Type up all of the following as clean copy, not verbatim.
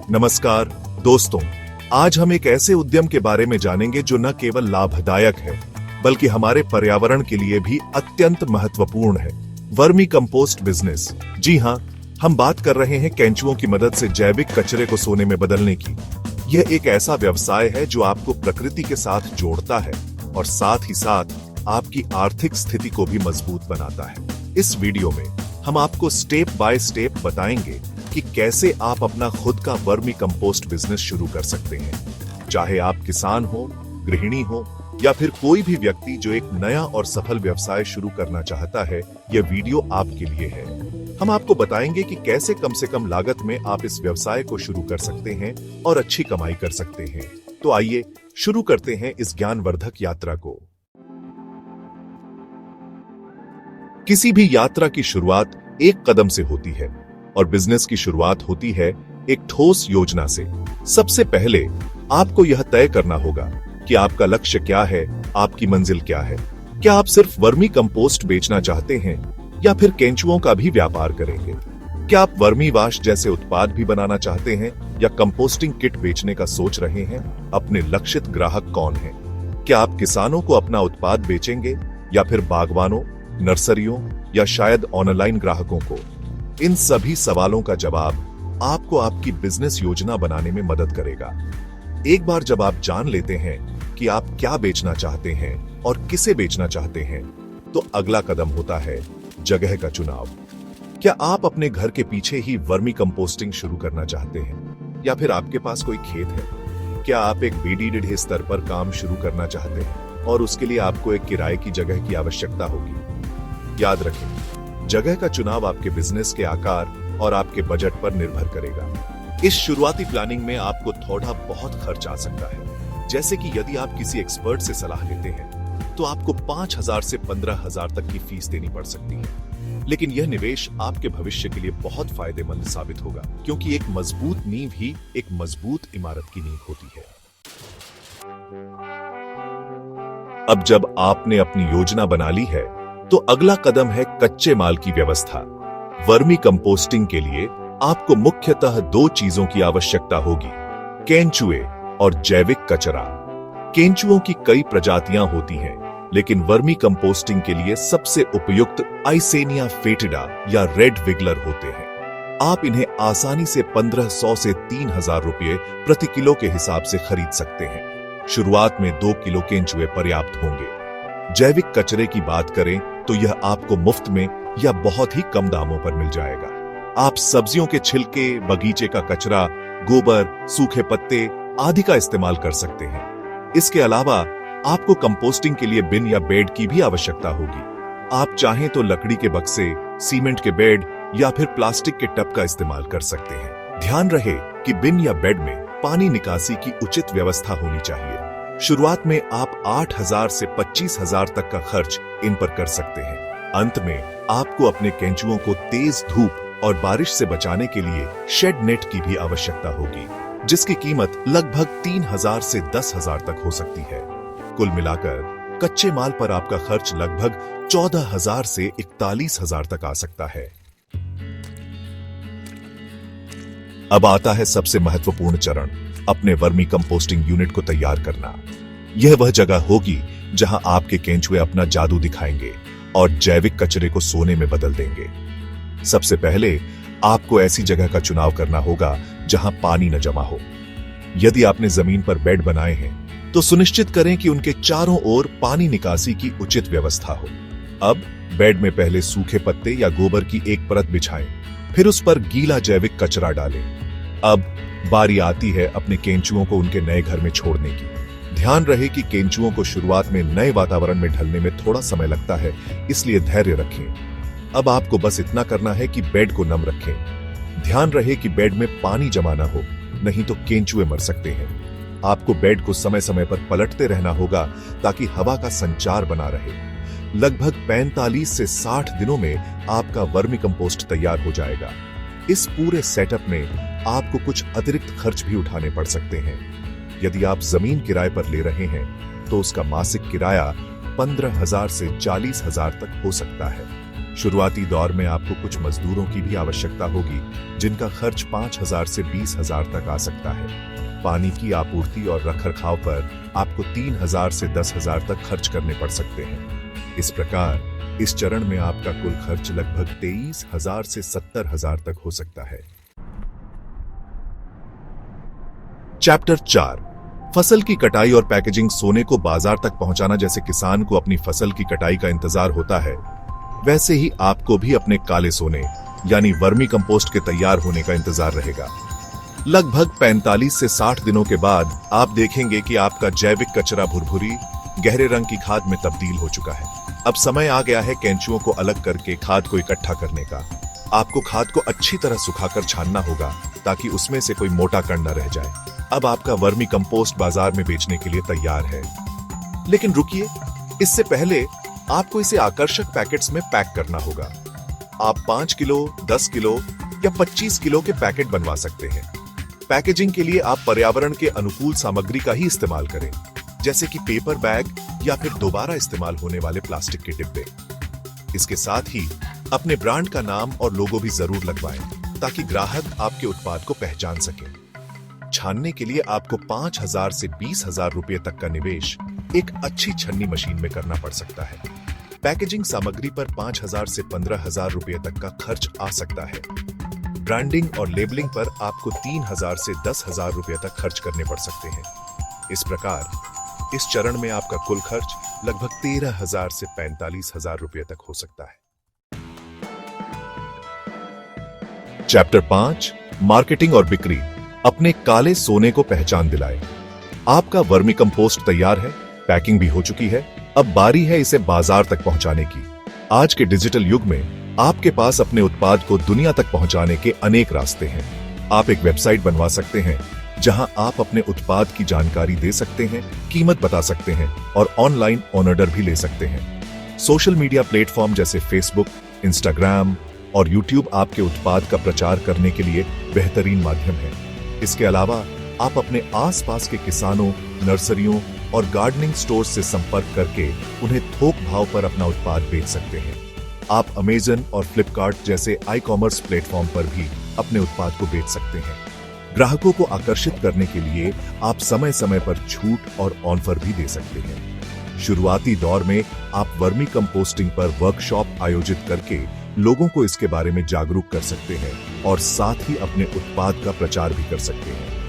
नमस्कार दोस्तों, आज हम एक ऐसे उद्यम के बारे में जानेंगे जो न केवल लाभदायक है बल्कि हमारे पर्यावरण के लिए भी अत्यंत महत्वपूर्ण है। Vermi compost business. जी हाँ, हम बात कर रहे हैं केंचुओं की मदद से जैविक कचरे को सोने में बदलने की। यह एक ऐसा व्यवसाय है जो आपको प्रकृति के साथ जोड़ता है और साथ ही साथ आपकी आर्थिक स्थिति को भी मजबूत बनाता है। इस वीडियो में हम आपको स्टेप बाय स्टेप बताएंगे कि कैसे आप अपना खुद का वर्मी कंपोस्ट बिजनेस शुरू कर सकते हैं। चाहे आप किसान हो, गृहिणी हो या फिर कोई भी व्यक्ति जो एक नया और सफल व्यवसाय शुरू करना चाहता है, यह वीडियो आपके लिए है। हम आपको बताएंगे कि कैसे कम से कम लागत में आप इस व्यवसाय को शुरू कर सकते हैं और अच्छी कमाई कर सकते हैं। तो आइए शुरू करते हैं इस ज्ञानवर्धक यात्रा को। किसी भी यात्रा की शुरुआत एक कदम से होती है और बिजनेस की शुरुआत होती है एक ठोस योजना से। सबसे पहले आपको यह तय करना होगा कि आपका लक्ष्य क्या है, आपकी मंजिल क्या है। क्या आप सिर्फ वर्मी कंपोस्ट बेचना चाहते हैं या फिर केंचुओं का भी व्यापार करेंगे? क्या आप वर्मी वाश जैसे उत्पाद भी बनाना चाहते हैं या कंपोस्टिंग किट बेचने का सोच रहे हैं? अपने लक्षित ग्राहक कौन हैं? क्या आप किसानों को अपना उत्पाद बेचेंगे या फिर बागवानों, नर्सरियों या शायद ऑनलाइन ग्राहकों को? इन सभी सवालों का जवाब आपको आपकी बिजनेस योजना बनाने में मदद करेगा। एक बार जब आप जान लेते हैं कि आप क्या बेचना चाहते हैं और किसे बेचना चाहते हैं, तो अगला कदम होता है जगह का चुनाव। क्या आप अपने घर के पीछे ही वर्मी कंपोस्टिंग शुरू करना चाहते हैं या फिर आपके पास कोई खेत है? क्या आप एक बीडीडी स्तर पर काम शुरू करना चाहते हैं और उसके लिए आपको एक किराए की जगह की आवश्यकता होगी? याद रखें, जगह का चुनाव आपके बिजनेस के आकार और आपके बजट पर निर्भर करेगा। इस शुरुआती प्लानिंग में आपको थोड़ा बहुत खर्च आ सकता है। जैसे कि यदि आप किसी एक्सपर्ट से सलाह लेते हैं तो आपको 5,000 से 15,000 तक की फीस देनी पड़ सकती है। लेकिन यह निवेश आपके भविष्य के लिए बहुत फायदेमंद साबित होगा, क्योंकि एक मजबूत नींव ही एक मजबूत इमारत की नींव होती है। अब जब आपने अपनी योजना बना ली है, तो अगला कदम है कच्चे माल की व्यवस्था। वर्मी कंपोस्टिंग के लिए आपको मुख्यतः दो चीजों की आवश्यकता होगी: केंचुए और जैविक कचरा। केंचुओं की कई प्रजातियां होती हैं, लेकिन वर्मी कंपोस्टिंग के लिए सबसे उपयुक्त आइसेनिया फेटिडा या रेड विगलर होते हैं। आप इन्हें आसानी से 1,500 से 3,000 रुपये प्रति किलो के हिसाब से खरीद सकते हैं। शुरुआत में 2 किलो केंचुए पर्याप्त होंगे। जैविक कचरे की बात करें तो यह आपको मुफ्त में या बहुत ही कम दामों पर मिल जाएगा। आप सब्जियों के छिलके, बगीचे का कचरा, गोबर, सूखे पत्ते आदि का इस्तेमाल कर सकते हैं। इसके अलावा आपको कंपोस्टिंग के लिए बिन या बेड की भी आवश्यकता होगी। आप चाहें तो लकड़ी के बक्से, सीमेंट के बेड या फिर प्लास्टिक के टब का इस्तेमाल कर सकते हैं। ध्यान रहे कि बिन या बेड में पानी निकासी की उचित व्यवस्था होनी चाहिए। शुरुआत में आप 8,000 से 25,000 तक का खर्च इन पर कर सकते हैं। अंत में आपको अपने केंचुओं को तेज धूप और बारिश से बचाने के लिए शेड नेट की भी आवश्यकता होगी, जिसकी कीमत लगभग 3,000 से 10,000 तक हो सकती है। कुल मिलाकर कच्चे माल पर आपका खर्च लगभग 14,000 से 41,000 तक आ सकता है। अब आता है सबसे महत्वपूर्ण चरण, अपने वर्मी कंपोस्टिंग यूनिट को तैयार करना। यह वह जगह होगी जहां आपके केंचुए अपना जादू दिखाएंगे और जैविक कचरे को सोने में बदल देंगे। सबसे पहले आपको ऐसी जगह का चुनाव करना होगा जहां पानी न जमा हो। यदि आपने जमीन पर बेड बनाए हैं तो सुनिश्चित करें कि उनके चारों ओर पानी निकासी की उचित व्यवस्था हो। अब बेड में पहले सूखे पत्ते या गोबर की एक परत बिछाएं, फिर उस पर गीला जैविक कचरा डालें। अब बारी आती है अपने केंचुओं को उनके नए घर में छोड़ने की। ध्यान रहे कि केंचुओं को शुरुआत में नए वातावरण में ढलने में थोड़ा समय लगता है, इसलिए धैर्य रखें। अब आपको बस इतना करना है कि बेड को नम रखें। ध्यान रहे कि बेड में पानी जमा ना हो, नहीं तो केंचुए मर सकते हैं। आपको बेड को समय समय पर पलटते रहना होगा ताकि हवा का संचार बना रहे। लगभग 45 से 60 दिनों में आपका वर्मी कंपोस्ट तैयार हो जाएगा। इस पूरे सेटअप में आपको कुछ अतिरिक्त खर्च भी उठाने पड़ सकते हैं। यदि आप जमीन किराए पर ले रहे हैं तो उसका मासिक किराया 15,000 से 40,000 तक हो सकता है। शुरुआती दौर में आपको कुछ मजदूरों की भी आवश्यकता होगी, जिनका खर्च 5,000 से 20,000 तक आ सकता है। पानी की आपूर्ति और रखरखाव पर आपको 3,000 से 10,000 तक खर्च करने पड़ सकते हैं। इस प्रकार इस चरण में आपका कुल खर्च लगभग 23,000 से 70,000 तक हो सकता है। चैप्टर 4, फसल की कटाई और पैकेजिंग। सोने को बाजार तक पहुंचाना। जैसे किसान को अपनी फसल की कटाई का इंतजार होता है, वैसे ही आपको भी अपने काले सोने यानी वर्मी कंपोस्ट के तैयार होने का इंतजार रहेगा। लगभग 45 से 60 दिनों के बाद आप देखेंगे कि आपका जैविक कचरा भुरभुरी गहरे रंग की खाद में तब्दील हो चुका है। अब समय आ गया है कैंचुओं को अलग करके खाद को इकट्ठा करने का। आपको खाद को अच्छी तरह सुखाकर छानना होगा ताकि उसमें से कोई मोटा कण न रह जाए। अब आपका वर्मी कंपोस्ट बाजार में बेचने के लिए तैयार है। लेकिन रुकिए, इससे पहले आपको इसे आकर्षक पैकेट्स में पैक करना होगा। आप 5 किलो, 10 किलो या 25 किलो के पैकेट बनवा सकते हैं। पैकेजिंग के लिए आप पर्यावरण के अनुकूल सामग्री का ही इस्तेमाल करें, जैसे कि पेपर बैग या फिर दोबारा इस्तेमाल होने वाले प्लास्टिक के डिब्बे। इसके साथ ही अपने ब्रांड का नाम और लोगो भी जरूर लगवाएं, ताकि ग्राहक आपके उत्पाद को पहचान सके। छानने के लिए आपको 5,000 से 20,000 रुपए तक का निवेश एक अच्छी छन्नी मशीन में करना पड़ सकता है। पैकेजिंग सामग्री पर 5,000 से 15,000 रुपए तक का खर्च आ सकता है। ब्रांडिंग और लेबलिंग पर आपको 3,000 से 10,000 रुपए तक खर्च करने पड़ सकते हैं। इस प्रकार इस चरण में आपका कुल खर्च लगभग 13,000 से 45,000 रुपए तक हो सकता है। चैप्टर 5, मार्केटिंग और बिक्री। अपने काले सोने को पहचान दिलाएं। आपका वर्मी कंपोस्ट तैयार है, पैकिंग भी हो चुकी है। अब बारी है इसे बाजार तक पहुंचाने की। आज के डिजिटल युग में आपके पास अपने उत्पाद को दुनिया तक पहुंचाने के अनेक रास्ते हैं। आप एक वेबसाइट बनवा सकते हैं, जहां आप अपने उत्पाद की जानकारी दे सकते हैं, कीमत बता सकते हैं और ऑनलाइन ऑर्डर भी ले सकते हैं। सोशल मीडिया प्लेटफॉर्म जैसे फेसबुक, इंस्टाग्राम और यूट्यूब आपके उत्पाद का प्रचार करने के लिए बेहतरीन माध्यम है। इसके अलावा आप अपने आसपास के किसानों, नर्सरियों और गार्डनिंग स्टोर से संपर्क करके उन्हें थोक भाव पर अपना उत्पाद बेच सकते हैं। आप अमेज़न और फ्लिपकार्ट जैसे ई कॉमर्स प्लेटफॉर्म पर भी अपने उत्पाद को बेच सकते हैं। ग्राहकों को आकर्षित करने के लिए आप समय समय पर छूट और ऑफर भी दे सकते हैं। शुरुआती दौर में आप वर्मी कंपोस्टिंग पर वर्कशॉप आयोजित करके लोगों को इसके बारे में जागरूक कर सकते हैं और साथ ही अपने उत्पाद का प्रचार भी कर सकते हैं।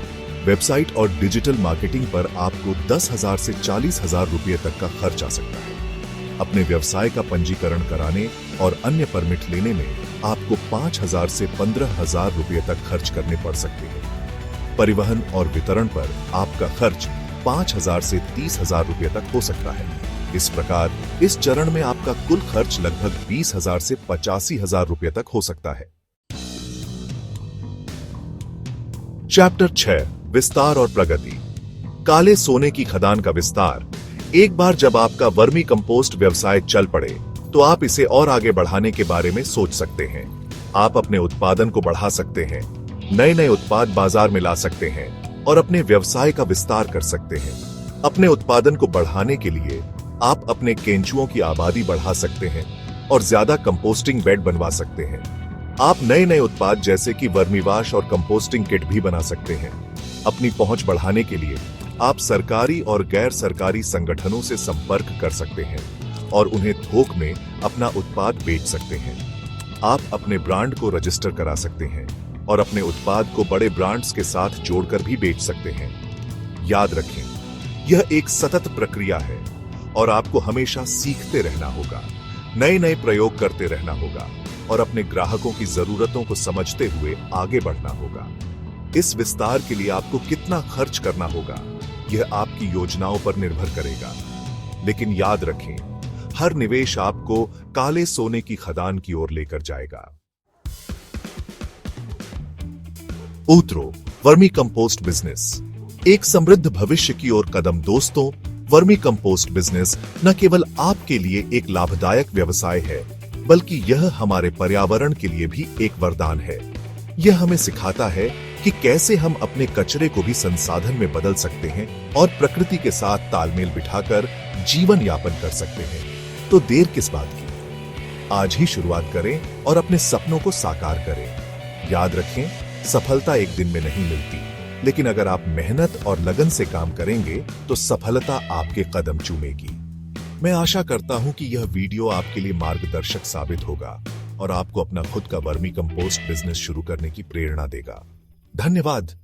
वेबसाइट और डिजिटल मार्केटिंग पर आपको 10,000 से 40,000 रुपए तक का खर्च आ सकता है। अपने व्यवसाय का पंजीकरण कराने और अन्य परमिट लेने में आपको 5,000 से 15,000 रुपए तक खर्च करने पड़ सकते हैं। परिवहन और वितरण पर आपका खर्च 5,000 से 30,000 रुपए तक हो सकता है। इस प्रकार इस चरण में आपका कुल खर्च लगभग 20,000 से 85,000 रुपए तक हो सकता है। चैप्टर 6, विस्तार और प्रगति। काले सोने की खदान का विस्तार। एक बार जब आपका वर्मी कंपोस्ट व्यवसाय चल पड़े, तो आप इसे और आगे बढ़ाने के बारे में सोच सकते हैं। आप अपने उत्पादन को बढ़ा सकते हैं, नए नए उत्पाद बाजार में ला सकते हैं और अपने व्यवसाय का विस्तार कर सकते हैं। अपने उत्पादन को बढ़ाने के लिए आप अपने केंचुओं की आबादी बढ़ा सकते हैं और ज्यादा कंपोस्टिंग बेड बनवा सकते हैं। आप नए नए उत्पाद जैसे कि वर्मीवाश और कंपोस्टिंग किट भी बना सकते हैं। अपनी पहुंच बढ़ाने के लिए आप सरकारी और गैर सरकारी संगठनों से संपर्क कर सकते हैं और उन्हें थोक में अपना उत्पाद बेच सकते हैं। आप अपने ब्रांड को रजिस्टर करा सकते हैं और अपने उत्पाद को बड़े ब्रांड्स के साथ जोड़कर भी बेच सकते हैं। याद रखें, यह एक सतत प्रक्रिया है और आपको हमेशा सीखते रहना होगा, नए नए प्रयोग करते रहना होगा और अपने ग्राहकों की जरूरतों को समझते हुए आगे बढ़ना होगा। इस विस्तार के लिए आपको कितना खर्च करना होगा, यह आपकी योजनाओं पर निर्भर करेगा। लेकिन याद रखें, हर निवेश आपको काले सोने की खदान की ओर लेकर जाएगा। उतरो वर्मी कंपोस्ट बिजनेस, एक समृद्ध भविष्य की ओर कदम। दोस्तों, वर्मी कंपोस्ट बिजनेस न केवल आपके लिए एक लाभदायक व्यवसाय है, बल्कि यह हमारे पर्यावरण के लिए भी एक वरदान है। यह हमें सिखाता है कि कैसे हम अपने कचरे को भी संसाधन में बदल सकते हैं और प्रकृति के साथ तालमेल बिठाकर जीवन यापन कर सकते हैं। तो देर किस बात की, आज ही शुरुआत करें और अपने सपनों को साकार करें। याद रखें, सफलता एक दिन में नहीं मिलती, लेकिन अगर आप मेहनत और लगन से काम करेंगे तो सफलता आपके कदम चूमेगी। मैं आशा करता हूं कि यह वीडियो आपके लिए मार्गदर्शक साबित होगा और आपको अपना खुद का वर्मी कंपोस्ट बिजनेस शुरू करने की प्रेरणा देगा। धन्यवाद।